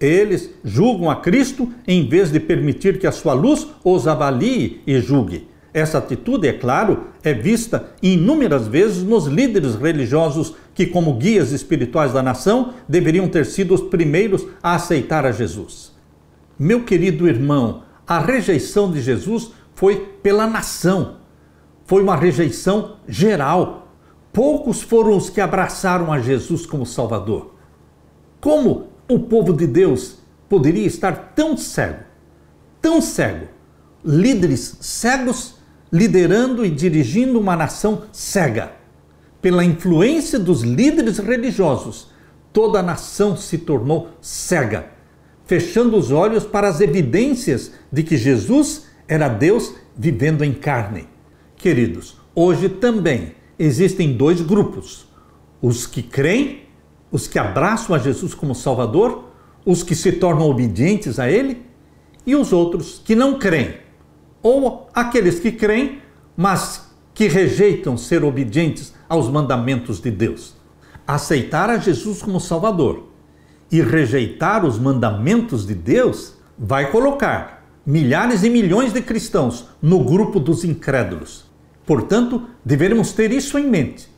Eles julgam a Cristo em vez de permitir que a sua luz os avalie e julgue. Essa atitude, é claro, é vista inúmeras vezes nos líderes religiosos que, como guias espirituais da nação, deveriam ter sido os primeiros a aceitar a Jesus. Meu querido irmão, a rejeição de Jesus foi pela nação. Foi uma rejeição geral. Poucos foram os que abraçaram a Jesus como Salvador. Como o povo de Deus poderia estar tão cego? Tão cego. Líderes cegos liderando e dirigindo uma nação cega. Pela influência dos líderes religiosos, toda a nação se tornou cega, fechando os olhos para as evidências de que Jesus era Deus vivendo em carne. Queridos, hoje também existem dois grupos: os que creem, os que abraçam a Jesus como Salvador, os que se tornam obedientes a Ele, e os outros que não creem, ou aqueles que creem, mas que rejeitam ser obedientes aos mandamentos de Deus. Aceitar a Jesus como Salvador e rejeitar os mandamentos de Deus vai colocar milhares e milhões de cristãos no grupo dos incrédulos. Portanto, deveremos ter isso em mente,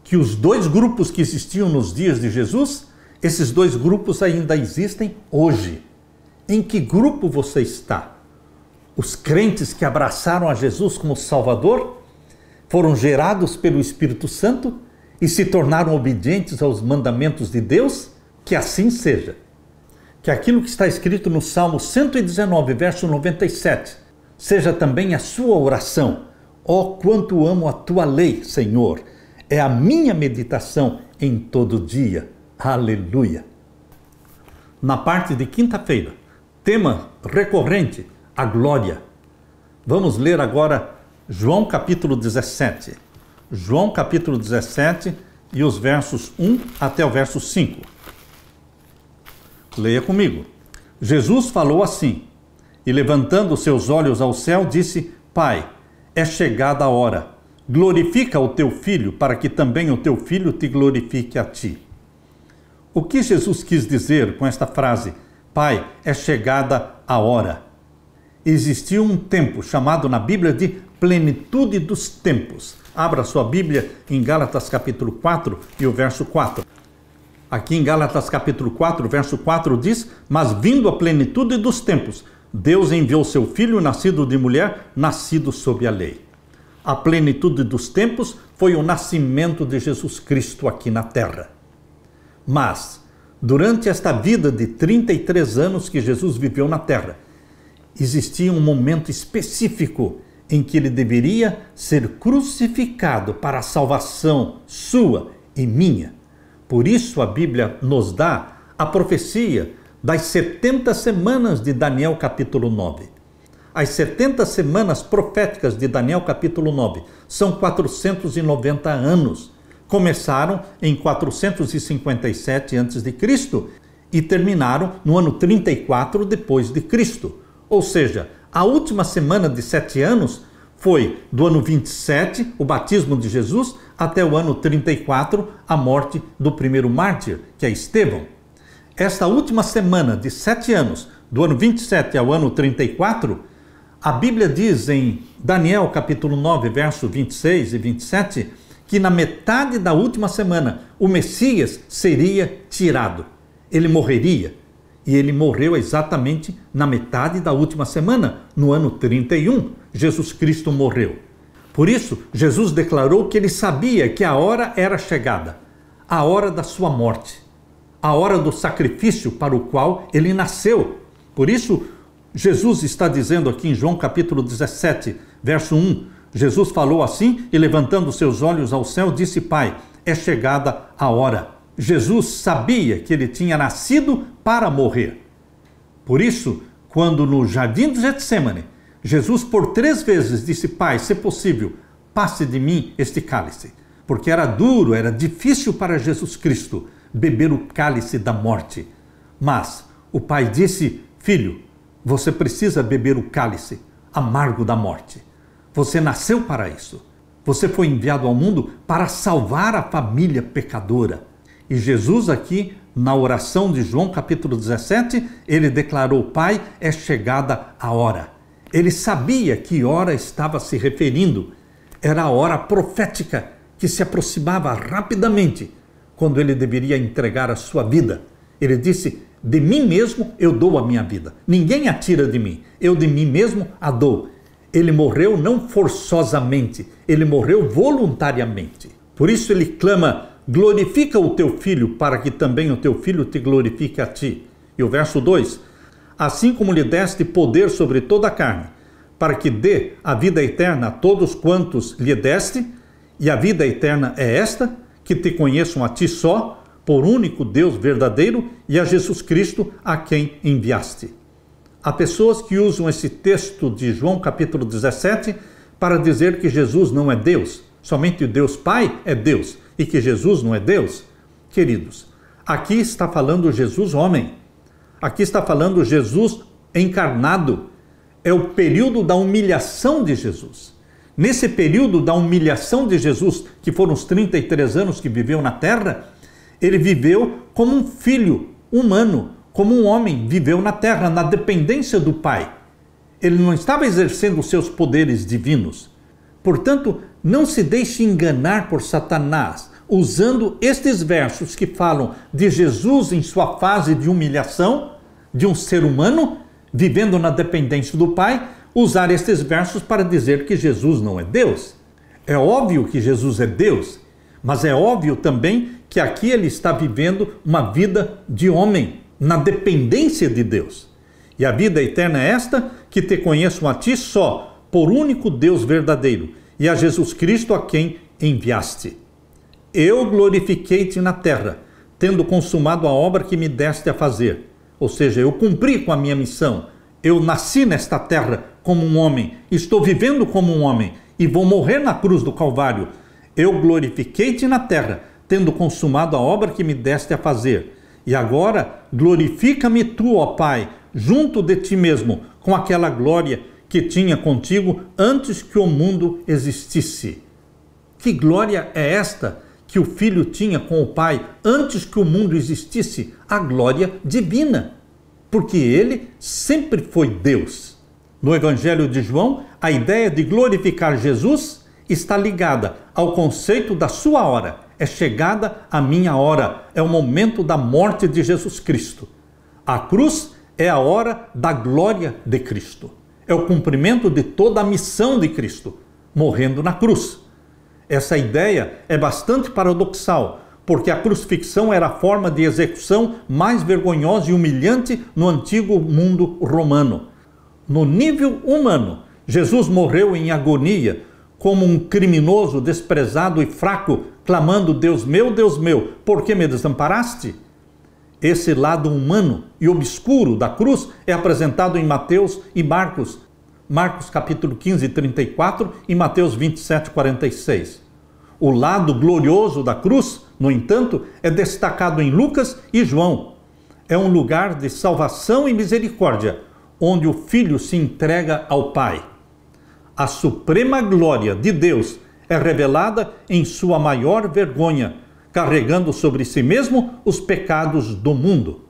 que os dois grupos que existiam nos dias de Jesus, esses dois grupos ainda existem hoje. Em que grupo você está? Os crentes que abraçaram a Jesus como Salvador, foram gerados pelo Espírito Santo e se tornaram obedientes aos mandamentos de Deus? Que assim seja. Que aquilo que está escrito no Salmo 119, verso 97, seja também a sua oração. Ó, quanto amo a tua lei, Senhor! É a minha meditação em todo dia. Aleluia! Na parte de quinta-feira, tema recorrente, a glória. Vamos ler agora João capítulo 17. João capítulo 17 e os versos 1 até o verso 5. Leia comigo. Jesus falou assim, e levantando seus olhos ao céu, disse: Pai, é chegada a hora. Glorifica o teu filho, para que também o teu filho te glorifique a ti. O que Jesus quis dizer com esta frase, Pai, é chegada a hora? Existia um tempo chamado na Bíblia de plenitude dos tempos. Abra sua Bíblia em Gálatas capítulo 4 e o verso 4. Aqui em Gálatas capítulo 4, verso 4 diz: Mas vindo a plenitude dos tempos, Deus enviou seu Filho, nascido de mulher, nascido sob a lei. A plenitude dos tempos foi o nascimento de Jesus Cristo aqui na terra. Mas, durante esta vida de 33 anos que Jesus viveu na terra, existia um momento específico em que ele deveria ser crucificado para a salvação sua e minha. Por isso a Bíblia nos dá a profecia das 70 semanas de Daniel capítulo 9. As 70 semanas proféticas de Daniel capítulo 9 são 490 anos. Começaram em 457 a.C. e terminaram no ano 34 depois de Cristo. Ou seja, a última semana de 7 anos foi do ano 27, o batismo de Jesus, até o ano 34, a morte do primeiro mártir, que é Estevão. Esta última semana de 7 anos, do ano 27 ao ano 34, a Bíblia diz em Daniel capítulo 9, verso 26 e 27, que na metade da última semana o Messias seria tirado. Ele morreria. E ele morreu exatamente na metade da última semana, no ano 31, Jesus Cristo morreu. Por isso, Jesus declarou que ele sabia que a hora era chegada, a hora da sua morte, a hora do sacrifício para o qual ele nasceu. Por isso, Jesus está dizendo aqui em João capítulo 17, verso 1, Jesus falou assim e levantando seus olhos ao céu, disse: Pai, é chegada a hora. Jesus sabia que ele tinha nascido para morrer. Por isso, quando no jardim do Getsêmani, Jesus por 3 vezes disse: Pai, se possível, passe de mim este cálice. Porque era duro, era difícil para Jesus Cristo beber o cálice da morte. Mas o Pai disse: Filho, você precisa beber o cálice amargo da morte. Você nasceu para isso. Você foi enviado ao mundo para salvar a família pecadora. E Jesus aqui, na oração de João capítulo 17, ele declarou: Pai, é chegada a hora. Ele sabia que hora estava se referindo. Era a hora profética que se aproximava rapidamente, quando ele deveria entregar a sua vida. Ele disse: de mim mesmo eu dou a minha vida. Ninguém a tira de mim. Eu de mim mesmo a dou. Ele morreu não forçosamente, ele morreu voluntariamente. Por isso ele clama: glorifica o teu filho, para que também o teu filho te glorifique a ti. E o verso 2: assim como lhe deste poder sobre toda a carne, para que dê a vida eterna a todos quantos lhe deste, e a vida eterna é esta, que te conheçam a ti só, por único Deus verdadeiro, e a Jesus Cristo, a quem enviaste. Há pessoas que usam esse texto de João capítulo 17 para dizer que Jesus não é Deus, somente Deus Pai é Deus, e que Jesus não é Deus. Queridos, aqui está falando Jesus homem, aqui está falando Jesus encarnado. É o período da humilhação de Jesus. Nesse período da humilhação de Jesus, que foram os 33 anos que viveu na terra, ele viveu como um filho humano, como um homem viveu na terra, na dependência do Pai. Ele não estava exercendo os seus poderes divinos. Portanto, não se deixe enganar por Satanás, usando estes versos que falam de Jesus em sua fase de humilhação, de um ser humano, vivendo na dependência do Pai, usar estes versos para dizer que Jesus não é Deus. É óbvio que Jesus é Deus, mas é óbvio também que aqui ele está vivendo uma vida de homem, na dependência de Deus. E a vida eterna é esta, que te conheçam a ti só, por único Deus verdadeiro, e a Jesus Cristo a quem enviaste. Eu glorifiquei-te na terra, tendo consumado a obra que me deste a fazer. Ou seja, eu cumpri com a minha missão. Eu nasci nesta terra como um homem, estou vivendo como um homem e vou morrer na cruz do Calvário. Eu glorifiquei-te na terra, tendo consumado a obra que me deste a fazer. E agora glorifica-me tu, ó Pai, junto de ti mesmo, com aquela glória que tinha contigo antes que o mundo existisse. Que glória é esta que o Filho tinha com o Pai antes que o mundo existisse? A glória divina, porque ele sempre foi Deus. No Evangelho de João, a ideia de glorificar Jesus está ligada ao conceito da sua hora. É chegada a minha hora, é o momento da morte de Jesus Cristo. A cruz é a hora da glória de Cristo. É o cumprimento de toda a missão de Cristo, morrendo na cruz. Essa ideia é bastante paradoxal, porque a crucifixão era a forma de execução mais vergonhosa e humilhante no antigo mundo romano. No nível humano, Jesus morreu em agonia, como um criminoso desprezado e fraco, clamando: Deus meu, por que me desamparaste? Esse lado humano e obscuro da cruz é apresentado em Mateus e Marcos. Marcos capítulo 15, 34 e Mateus 27, 46. O lado glorioso da cruz, no entanto, é destacado em Lucas e João. É um lugar de salvação e misericórdia, onde o Filho se entrega ao Pai. A suprema glória de Deus é revelada em sua maior vergonha, carregando sobre si mesmo os pecados do mundo.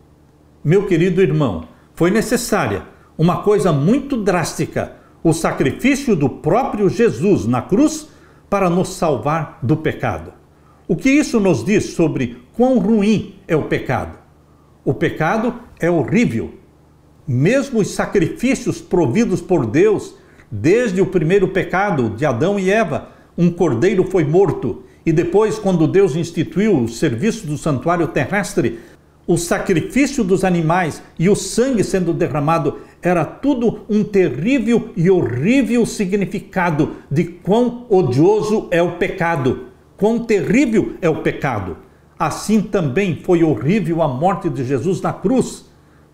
Meu querido irmão, foi necessária uma coisa muito drástica, o sacrifício do próprio Jesus na cruz para nos salvar do pecado. O que isso nos diz sobre quão ruim é o pecado? O pecado é horrível. Mesmo os sacrifícios providos por Deus Desde o primeiro pecado de Adão e Eva, um cordeiro foi morto. E depois, quando Deus instituiu o serviço do santuário terrestre, o sacrifício dos animais e o sangue sendo derramado era tudo um terrível e horrível significado de quão odioso é o pecado, quão terrível é o pecado. Assim também foi horrível a morte de Jesus na cruz.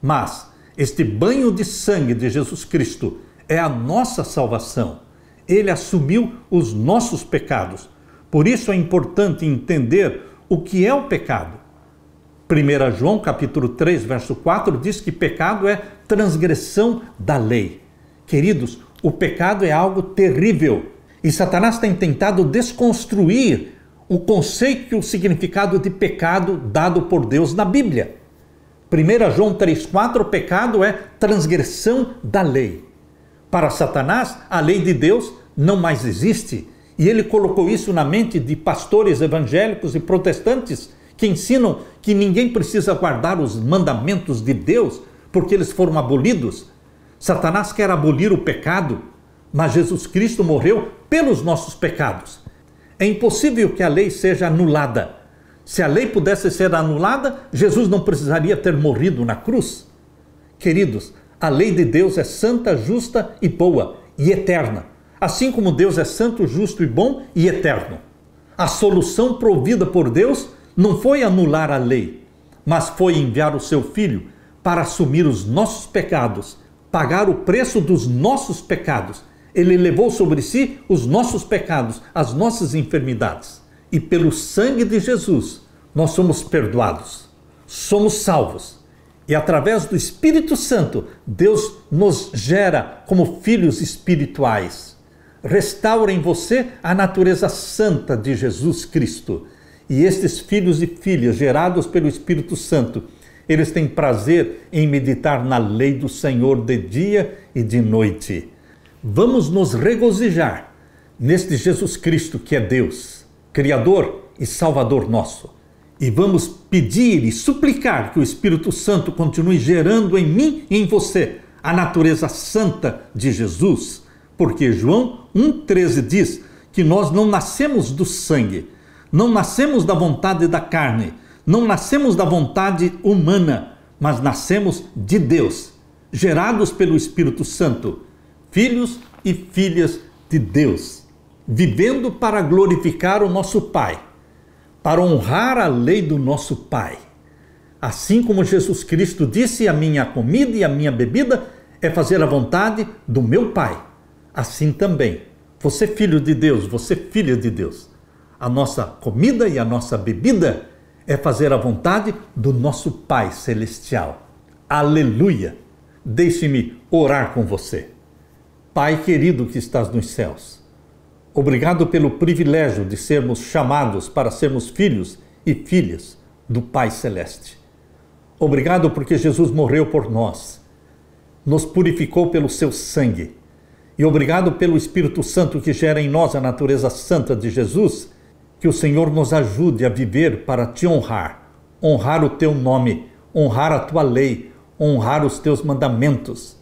Mas este banho de sangue de Jesus Cristo é a nossa salvação. Ele assumiu os nossos pecados. Por isso é importante entender o que é o pecado. 1 João capítulo 3, verso 4 diz que pecado é transgressão da lei. Queridos, o pecado é algo terrível e Satanás tem tentado desconstruir o conceito e o significado de pecado dado por Deus na Bíblia. 1 João 3,4, pecado é transgressão da lei. Para Satanás, a lei de Deus não mais existe. E ele colocou isso na mente de pastores evangélicos e protestantes que ensinam que ninguém precisa guardar os mandamentos de Deus porque eles foram abolidos. Satanás quer abolir o pecado, mas Jesus Cristo morreu pelos nossos pecados. É impossível que a lei seja anulada. Se a lei pudesse ser anulada, Jesus não precisaria ter morrido na cruz. Queridos, a lei de Deus é santa, justa e boa e eterna. Assim como Deus é santo, justo e bom e eterno. A solução provida por Deus não foi anular a lei, mas foi enviar o seu Filho para assumir os nossos pecados, pagar o preço dos nossos pecados. Ele levou sobre si os nossos pecados, as nossas enfermidades. E pelo sangue de Jesus, nós somos perdoados, somos salvos. E através do Espírito Santo, Deus nos gera como filhos espirituais. Restaura em você a natureza santa de Jesus Cristo. E estes filhos e filhas gerados pelo Espírito Santo, eles têm prazer em meditar na lei do Senhor de dia e de noite. Vamos nos regozijar neste Jesus Cristo que é Deus, Criador e Salvador nosso. E vamos pedir e suplicar que o Espírito Santo continue gerando em mim e em você a natureza santa de Jesus. Porque João 1,13 diz que nós não nascemos do sangue, não nascemos da vontade da carne, não nascemos da vontade humana, mas nascemos de Deus, gerados pelo Espírito Santo, filhos e filhas de Deus, vivendo para glorificar o nosso Pai, para honrar a lei do nosso Pai. Assim como Jesus Cristo disse, a minha comida e a minha bebida é fazer a vontade do meu Pai. Assim também, você filho de Deus, você filha de Deus, a nossa comida e a nossa bebida é fazer a vontade do nosso Pai Celestial. Aleluia! Deixe-me orar com você. Pai querido que estás nos céus, obrigado pelo privilégio de sermos chamados para sermos filhos e filhas do Pai Celeste. Obrigado porque Jesus morreu por nós, nos purificou pelo seu sangue. E obrigado pelo Espírito Santo que gera em nós a natureza santa de Jesus, que o Senhor nos ajude a viver para te honrar, honrar o teu nome, honrar a tua lei, honrar os teus mandamentos.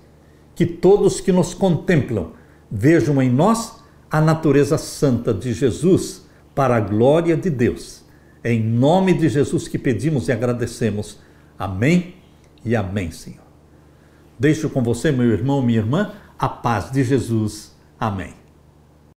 Que todos que nos contemplam vejam em nós a natureza santa de Jesus para a glória de Deus. É em nome de Jesus que pedimos e agradecemos. Amém e amém, Senhor. Deixo com você, meu irmão, minha irmã, a paz de Jesus. Amém.